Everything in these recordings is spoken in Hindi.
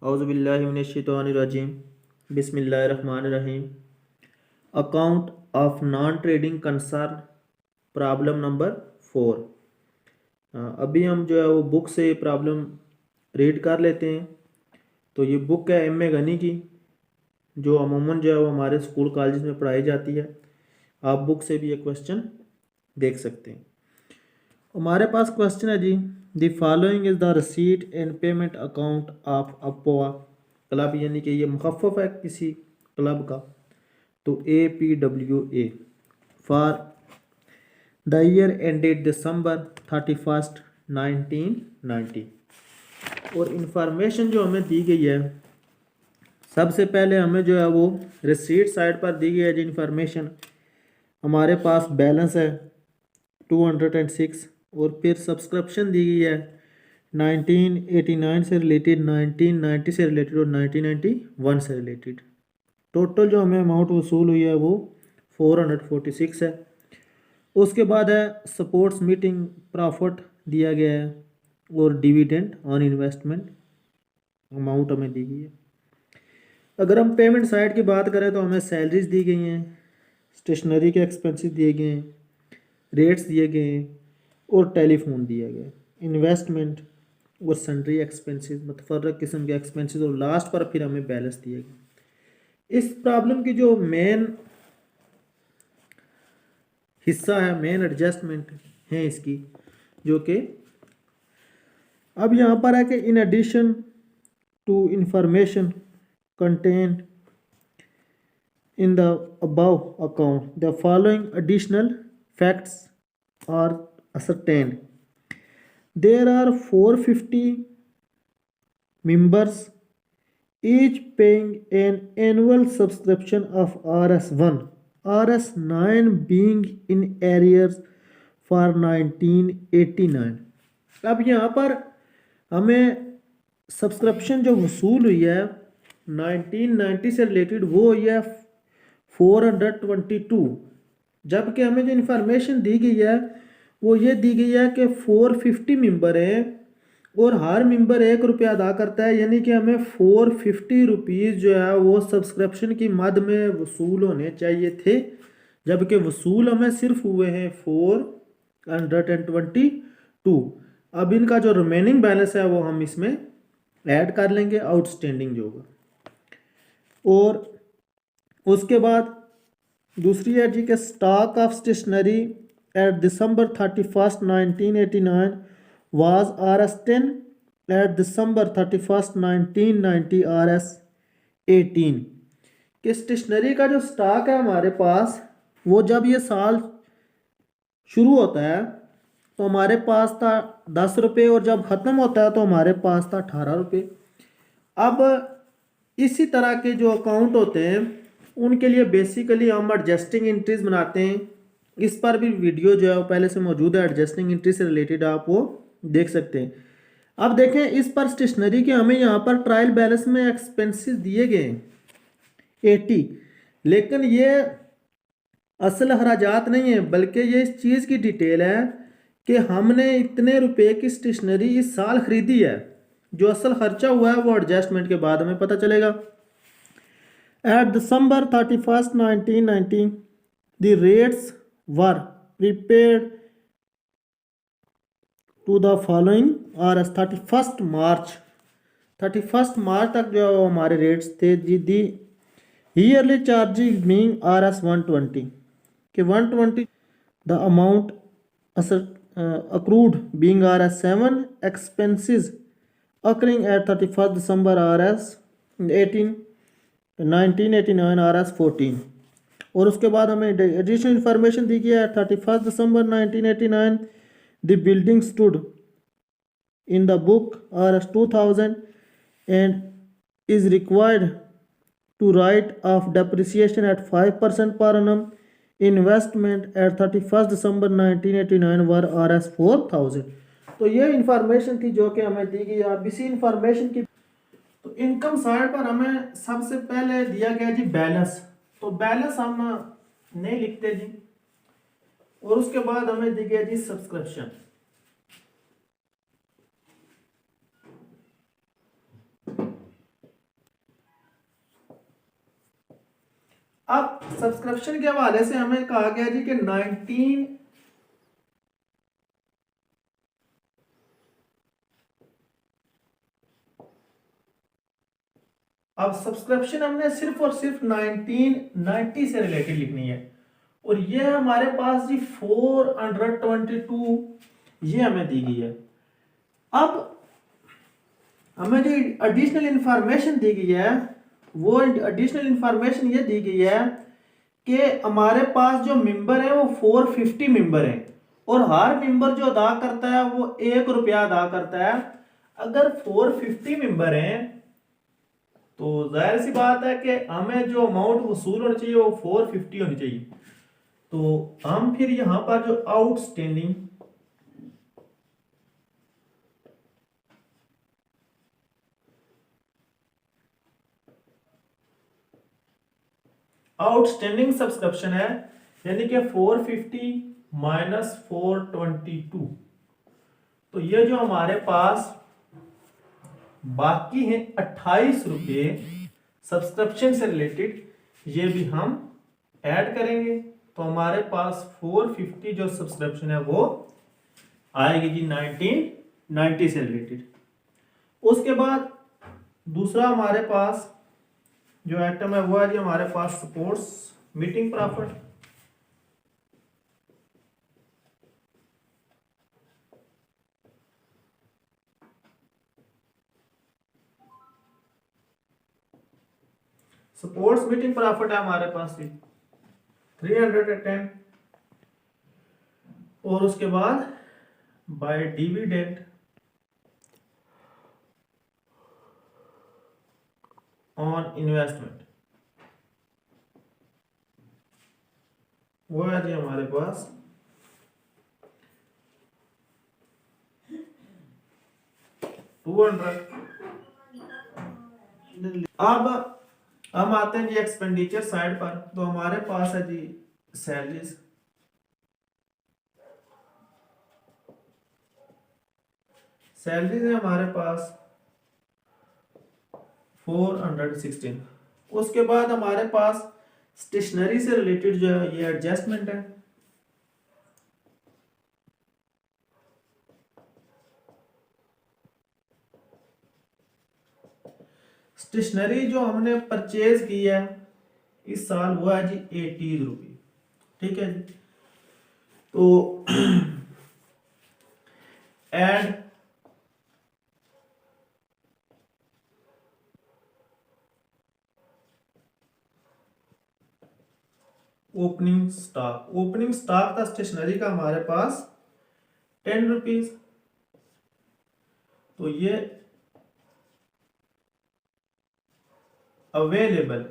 औज़ुबिल्लाहिमिनश्शैतानिर्रजीम बिस्मिल्लाहिर्रहमानिर्रहीम। Account of non trading concern problem number 4। अभी हम जो है वो बुक से प्रॉब्लम रीड कर लेते हैं। तो ये बुक है एम ए गनी की, जो अमूमन जो है वो हमारे स्कूल कॉलेज में पढ़ाई जाती है। आप बुक से भी ये क्वेश्चन देख सकते हैं। हमारे पास क्वेश्चन है जी, the following is the receipt and payment account of अपोआ क्लब, यानी कि ये मुखफ़फ़ है किसी क्लब का। तो APWA for the year ended December 31, 1990। और इंफॉर्मेशन जो हमें दी गई है, सबसे पहले हमें जो है वो रिसीट साइड पर दी गई है जी इंफॉर्मेशन। हमारे पास बैलेंस है 206 और फिर सब्सक्रिप्शन दी गई है 1989 से रिलेटेड, 1990 से रिलेटेड और 1991 से रिलेटेड। टोटल जो हमें अमाउंट वसूल हुई है वो 446 है। उसके बाद है सपोर्ट्स मीटिंग प्रॉफिट दिया गया है और डिविडेंड ऑन इन्वेस्टमेंट अमाउंट हमें दी गई है। अगर हम पेमेंट साइड की बात करें तो हमें सैलरीज दी गई हैं, स्टेशनरी के एक्सपेंसेस दिए गए हैं, रेट्स दिए गए हैं और टेलीफोन दिया गया है। इन्वेस्टमेंट और सन्ड्री एक्सपेंसेस, मुतफर्रक किस्म के एक्सपेंसेस, और लास्ट पर फिर हमें बैलेंस दिया गया। इस प्रॉब्लम की जो मेन हिस्सा है, मेन एडजस्टमेंट है इसकी, जो कि अब यहाँ पर है कि in addition to information content in the above account, the following additional facts are ascertained. There are 450 members, each paying an annual subscription of RS1, RS9 being in arrears for 1989। अब यहाँ पर हमें सब्सक्रिप्शन जो वसूल हुई है 1990 से रिलेटेड वो हुई है 422, जबकि हमें जो इन्फॉर्मेशन दी गई है वो ये दी गई है कि 450 मेंबर हैं और हर मेंबर 1 रुपया अदा करता है, यानी कि हमें 450 रुपीज़ जो है वो सब्सक्रिप्शन की मद में वसूल होने चाहिए थे, जबकि वसूल हमें सिर्फ हुए हैं 422। अब इनका जो रिमेनिंग बैलेंस है वो हम इसमें ऐड कर लेंगे, आउटस्टैंडिंग जो होगा। और उसके बाद दूसरी है जी के stock of stationery at December 31, 1989 was RS10, at December 31, 1990 RS18। कि स्टेशनरी का जो स्टॉक है हमारे पास, वो जब ये साल शुरू होता है तो हमारे पास था 10 रुपये और जब ख़त्म होता है तो हमारे पास था 18 रुपये। अब इसी तरह के जो अकाउंट होते हैं उनके लिए बेसिकली हम एडजस्टिंग एंट्रीज बनाते हैं। इस पर भी वीडियो जो है वो पहले से मौजूद है, एडजस्टिंग एंट्री से रिलेटेड आप वो देख सकते हैं। अब देखें इस पर स्टेशनरी के हमें यहाँ पर ट्रायल बैलेंस में एक्सपेंसेस दिए गए हैं 80, लेकिन ये असल खराजात नहीं है, बल्कि ये इस चीज़ की डिटेल है कि हमने इतने रुपए की स्टेशनरी इस साल खरीदी है। जो असल खर्चा हुआ है वो एडजस्टमेंट के बाद हमें पता चलेगा। At December 31st, 1990, the rates were prepared to the following RS 31st March। 31st मार्च तक जो हमारे रेट्स थे जी, दी ईयरली चार्जिंग मीन RS 120 के 120 the amount accrued being RS 7, expenses occurring at 31st December RS 18, 1989 RS 14। और उसके बाद हमें एडिशनल इंफॉर्मेशन दी गई है 31st December 1989 the building stood in the book RS 2000 and is required to write off depreciation at 5% per annum। Investment at 31st December 1989 were RS 4000। तो ये इंफॉर्मेशन थी जो कि हमें दी गई। अब इसी इंफॉर्मेशन की तो इनकम साइड पर हमें सबसे पहले दिया गया जी बैलेंस। तो बैलेंस हम नहीं लिखते जी, और उसके बाद हमें दी गया जी सब्सक्रिप्शन। अब सब्सक्रिप्शन के हवाले से हमें कहा गया जी कि 19 अब सब्सक्रिप्शन हमने सिर्फ और सिर्फ 1990 से रिलेटेड लिखनी है और ये हमारे पास जी 422 ये हमें दी गई है। अब हमें जो एडिशनल इंफॉर्मेशन दी गई है वो एडिशनल इंफॉर्मेशन ये दी गई है कि हमारे पास जो मेंबर है वो 450 मेंबर हैं और हर मेंबर जो अदा करता है वो 1 रुपया अदा करता है। अगर 450 मेंबर हैं तो जाहिर सी बात है कि हमें जो अमाउंट वसूल होनी चाहिए वो 450 होनी चाहिए। तो हम फिर यहां पर जो आउटस्टैंडिंग सब्सक्रिप्शन है यानी कि 450 माइनस 422, तो ये जो हमारे पास बाकी हैं 28 रुपये सब्सक्रिप्शन से रिलेटेड ये भी हम ऐड करेंगे तो हमारे पास 450 जो सब्सक्रिप्शन है वो आएगी जी 1990 से रिलेटेड। उसके बाद दूसरा हमारे पास जो आइटम है वो है जी हमारे पास sports meeting profit. Sports meeting profit है हमारे पास 310 और उसके बाद बाय डिविडेंड ऑन इन्वेस्टमेंट वो है जी हमारे पास 200। अब हम आते हैं जी एक्सपेंडिचर साइड पर तो हमारे पास है जी सैलरीज है हमारे पास 416। उसके बाद हमारे पास स्टेशनरी से रिलेटेड जो है ये एडजस्टमेंट है स्टेशनरी जो हमने परचेज की है इस साल वो है जी 80 रुपये। ठीक है जी तो एड ओपनिंग स्टॉक था स्टेशनरी का हमारे पास 10 रुपीज। तो ये अवेलेबल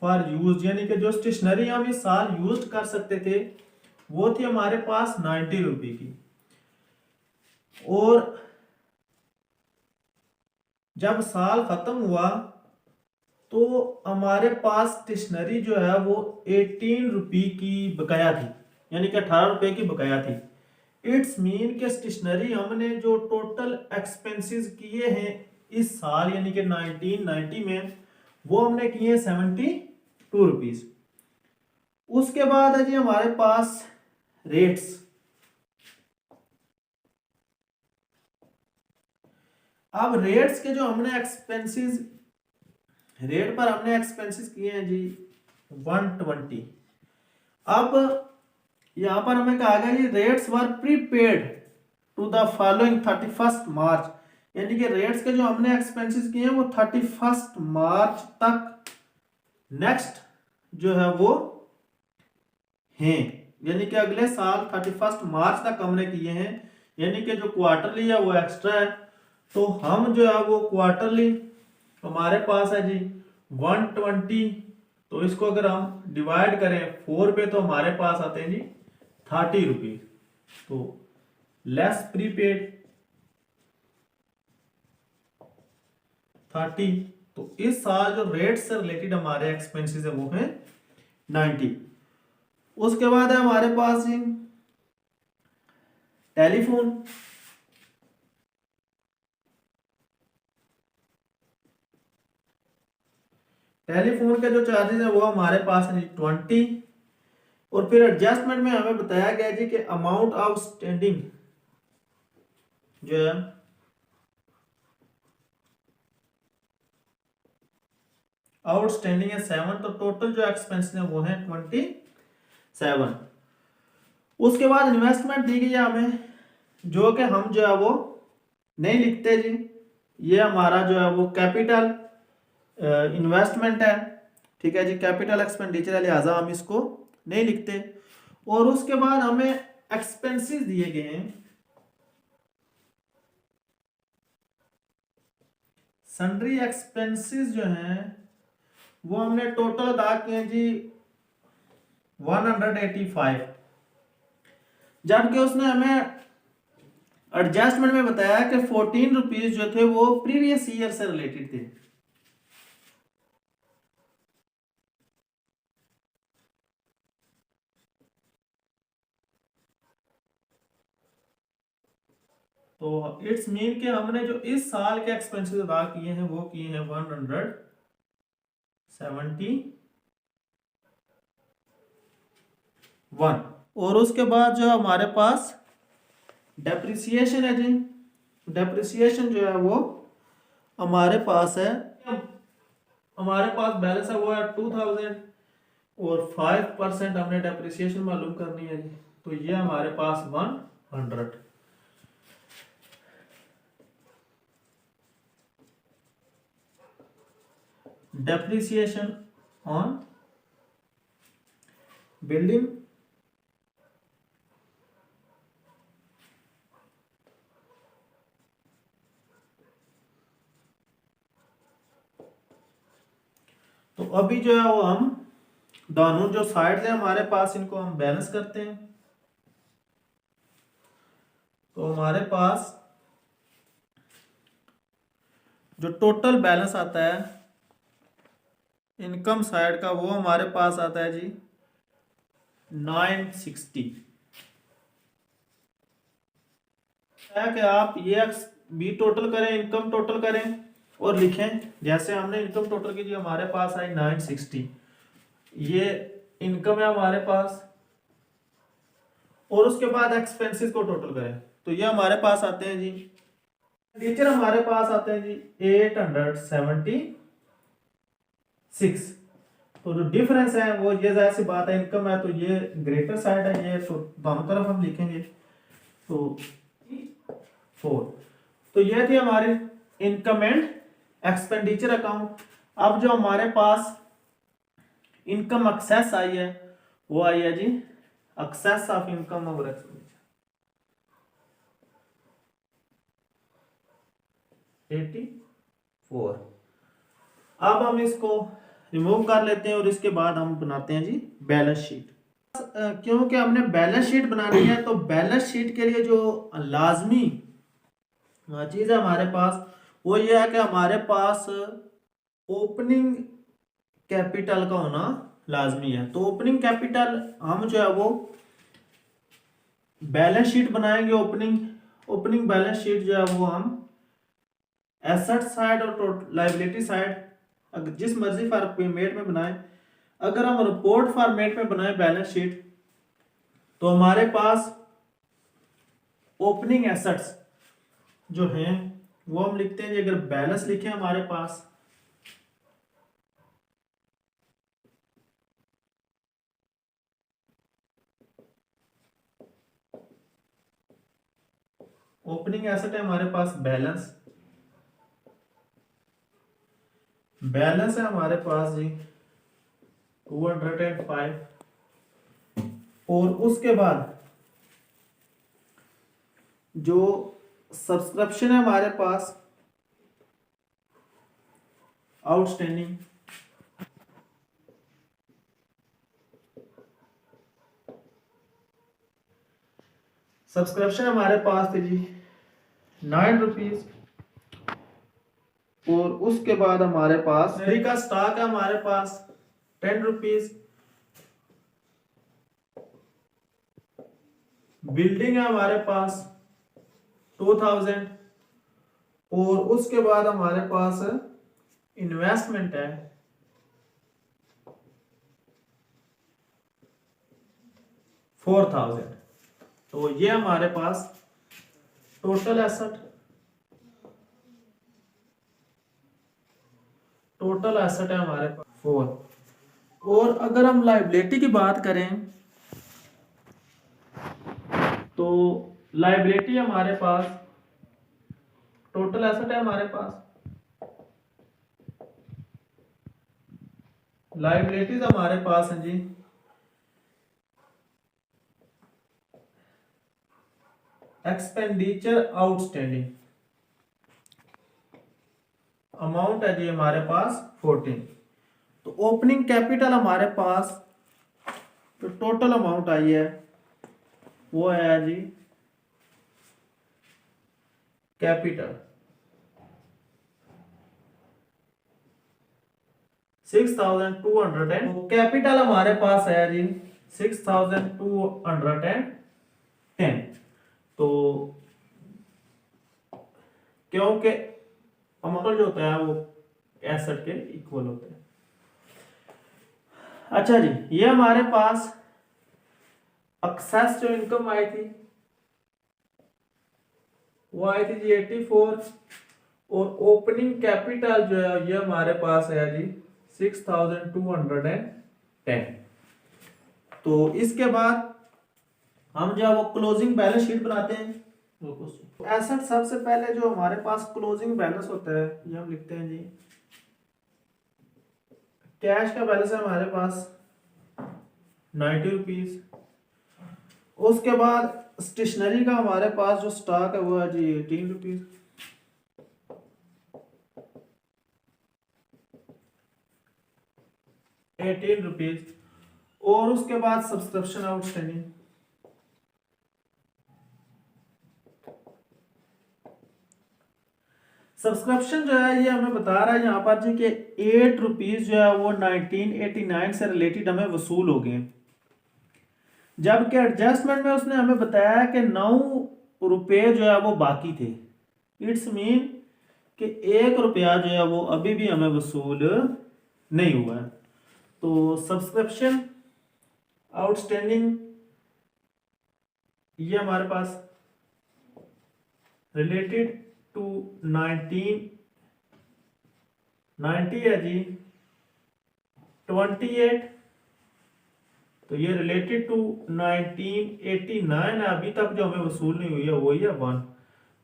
फॉर यूज यानी कि जो स्टेशनरी हम इस साल यूज कर सकते थे वो थी हमारे पास 90 रुपए की और जब साल खत्म हुआ तो हमारे पास स्टेशनरी जो है वो 18 रुपये की बकाया थी यानी कि 18 रुपए की बकाया थी। इट्स मीन के स्टेशनरी हमने जो टोटल एक्सपेंसेस किए हैं इस साल यानी कि 1990 में वो हमने किए 72 रुपीज। उसके बाद है जी हमारे पास रेट्स। अब रेट्स के जो हमने एक्सपेंसेस रेट पर हमने एक्सपेंसेस किए हैं जी 120। अब यहां पर हमें कहा गया जी rates were prepaid to the following 31 March यानी कि रेट्स के जो हमने एक्सपेंसेस किए हैं वो 31 मार्च तक नेक्स्ट जो है वो हैं यानी कि अगले साल 31 मार्च तक हमने किए हैं यानी कि जो क्वार्टरली है वो एक्स्ट्रा है। तो हम जो है वो क्वार्टरली हमारे पास है जी 120 तो इसको अगर हम डिवाइड करें 4 पे तो हमारे पास आते हैं जी 30 रुपीज। तो लेस प्रीपेड 30। तो इस साल जो रेट से रिलेटेड हमारे एक्सपेंसेस है वो है 90। उसके बाद है हमारे पास टेलीफोन। टेलीफोन के जो चार्जेस है वो हमारे पास है 20। और फिर एडजस्टमेंट में हमें बताया गया जी कि अमाउंट आउटस्टैंडिंग जो है आउटस्टैंडिंग है 7, तो टोटल जो एक्सपेंस है वो है 27। उसके बाद इन्वेस्टमेंट दी गई है हमें, जो कि हम जो है वो नहीं लिखते जी। ये हमारा जो है वो कैपिटल इन्वेस्टमेंट है, ठीक है जी, कैपिटल एक्सपेंडिचर है, लिहाजा हम इसको नहीं लिखते। और उसके बाद हमें एक्सपेंसेस दिए गए हैं, सन्ड्री एक्सपेंसेस जो हैं वो हमने टोटल अदा किए जी 185, जबकि उसने हमें एडजस्टमेंट में बताया कि 14 रुपीज जो थे वो प्रीवियस ईयर से रिलेटेड थे। तो इट्स मीन कि हमने जो इस साल के एक्सपेंसेस अदा किए हैं वो किए हैं 171। और उसके बाद जो हमारे पास डेप्रिसिएशन है जी, डेप्रिसिएशन जो है वो हमारे पास है, हमारे पास बैलेंस है वो है 2000 और 5% हमने डेप्रिसिएशन मालूम करनी है जी, तो ये हमारे पास 100। डेप्रिसिएशन ऑन बिल्डिंग तो अभी जो है वो हम दोनों जो साइड्स है हमारे पास इनको हम बैलेंस करते हैं। तो हमारे पास जो टोटल बैलेंस आता है इनकम साइड का वो हमारे पास आता है जी 960। है कि आप ये बी टोटल करें, इनकम टोटल करें और लिखें, जैसे हमने इनकम टोटल की जी हमारे पास आई 960, ये इनकम है हमारे पास, और उसके बाद एक्सपेंसेस को टोटल करें तो ये हमारे पास आते हैं जी, टीचर हमारे पास आते हैं जी 876। तो जो डिफरेंस है वो ये जाहिर सी बात है, इनकम है तो ये ग्रेटर साइड है, ये तो दोनों तरफ हम लिखेंगे। तो 4, तो ये थी हमारी इनकम एंड एक्सपेंडिचर अकाउंट। अब जो हमारे पास इनकम एक्सेस आई है वो आई है जी एक्सेस ऑफ इनकम और एक्सपेंडिचर 84। अब हम इसको रिमूव कर लेते हैं और इसके बाद हम बनाते हैं जी बैलेंस शीट। क्योंकि हमने बैलेंस शीट बनानी है तो बैलेंस शीट के लिए जो लाजमी चीज है हमारे पास वो ये है कि हमारे पास ओपनिंग कैपिटल का होना लाजमी है। तो ओपनिंग कैपिटल हम जो है वो बैलेंस शीट बनाएंगे, ओपनिंग बैलेंस शीट जो है वो हम एसेट साइड और लायबिलिटी साइड अगर जिस मर्जी फॉर्मेट में बनाएं। अगर हम रिपोर्ट फॉर्मेट में बनाएं बैलेंस शीट तो हमारे पास ओपनिंग एसेट्स जो हैं वो हम लिखते हैं, अगर बैलेंस लिखे हमारे पास ओपनिंग एसेट है हमारे पास बैलेंस है हमारे पास जी 205। और उसके बाद जो सब्सक्रिप्शन है हमारे पास आउटस्टैंडिंग, सब्सक्रिप्शन हमारे पास थे जी 9 रुपीज। और उसके बाद हमारे पास सैलरी का स्टॉक है हमारे पास 10 रुपीज, बिल्डिंग है हमारे पास 2000। और उसके बाद हमारे पास इन्वेस्टमेंट है 4000। तो ये हमारे पास टोटल एसेट है हमारे पास 4। और अगर हम लायबिलिटी की बात करें तो लायबिलिटी हमारे पास, टोटल एसेट है हमारे पास, लायबिलिटीज हमारे पास हैं जी एक्सपेंडिचर आउटस्टैंडिंग, अमाउंट है जी हमारे पास 14। तो ओपनिंग कैपिटल हमारे पास जो टोटल अमाउंट आई है वो है जी कैपिटल 6210। तो कैपिटल हमारे पास है जी 6210। तो क्योंकि अमाउंट जो होता है वो एसेट के इक्वल होता है। अच्छा जी, ये हमारे पास एक्सेस जो इनकम आई थी वो आई थी जी 84। और ओपनिंग कैपिटल जो है ये हमारे पास है जी 6210। तो इसके बाद हम जो है वो क्लोजिंग बैलेंस शीट बनाते हैं। एसेट सबसे पहले जो हमारे पास क्लोजिंग बैलेंस होता है ये हम लिखते हैं जी, कैश का बैलेंस है हमारे पास 90 रुपीज। उसके बाद स्टेशनरी का हमारे पास जो स्टॉक है वो है जी 18 रुपीज। और उसके बाद सब्सक्रिप्शन आउटस्टैंडिंग, सब्सक्रिप्शन जो है ये हमें बता रहा है यहाँ पर जी कि 8 रुपीज जो है वो 1989 से रिलेटेड हमें वसूल हो गए, जबकि एडजस्टमेंट में उसने हमें बताया कि 9 रुपये जो है वो बाकी थे। इट्स मीन कि 1 रुपया जो है वो अभी भी हमें वसूल नहीं हुआ है। तो सब्सक्रिप्शन आउटस्टैंडिंग ये हमारे पास रिलेटेड टू 1990 है जी 28। तो ये रिलेटेड टू 1989 है, अभी तक जो हमें वसूल नहीं हुई है वही है 1।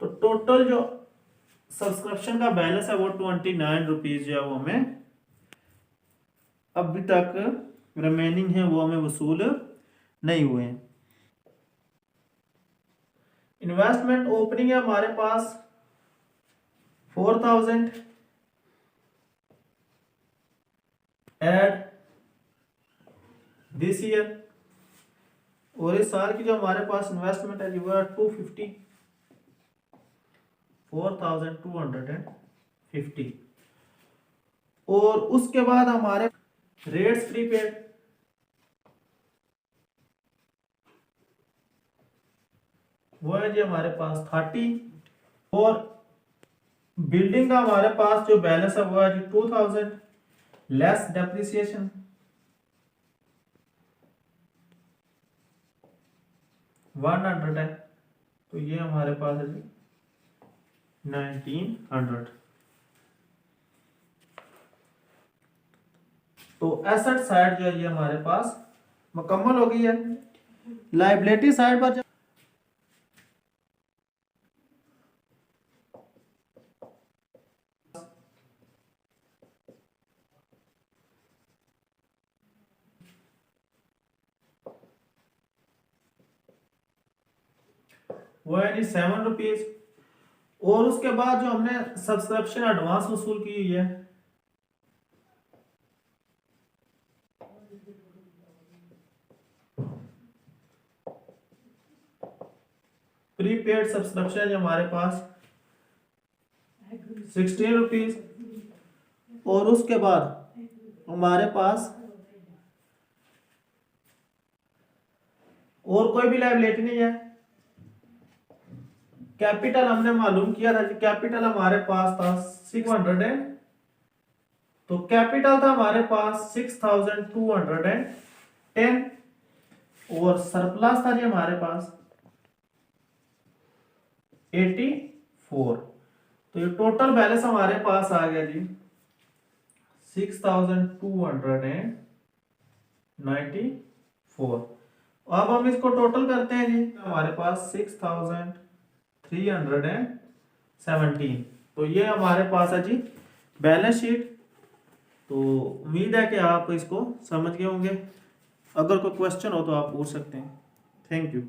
तो टोटल जो सब्सक्रिप्शन का बैलेंस है वो 29 रुपीज जो है वो हमें अभी तक रिमेनिंग है, वो हमें वसूल नहीं हुए हैं। इन्वेस्टमेंट ओपनिंग है हमारे पास 4000 एड दिस ईयर। और इस साल की जो हमारे पास इन्वेस्टमेंट है वो 250, 4250। और उसके बाद हमारे रेट्स प्रीपेड वो है जी हमारे पास 30। और बिल्डिंग का हमारे पास जो बैलेंस है वो है जी 2000 लेस डेप्रिसिएशन 100 है। तो ये हमारे पास है जी 1900। तो एसेट साइड जो है ये हमारे पास मुकम्मल हो गई है। लायबिलिटी साइड पर वो है जी 7 रुपीज। और उसके बाद जो हमने सब्सक्रिप्शन एडवांस वसूल की हुई है प्रीपेड सब्सक्रिप्शन जो हमारे पास 16 रुपीज। और उसके बाद हमारे पास और कोई भी लायबिलिटी नहीं है। कैपिटल हमने मालूम किया था, कैपिटल हमारे पास था 600 है। तो कैपिटल था हमारे पास 6210। और सरप्लस था जी हमारे पास 84। तो ये टोटल बैलेंस हमारे पास आ गया जी 6294। अब हम इसको टोटल करते हैं जी, हमारे पास 6317। तो ये हमारे पास है जी बैलेंस शीट। तो उम्मीद है कि आप इसको समझ गए होंगे। अगर कोई क्वेश्चन हो तो आप पूछ सकते हैं। Thank you.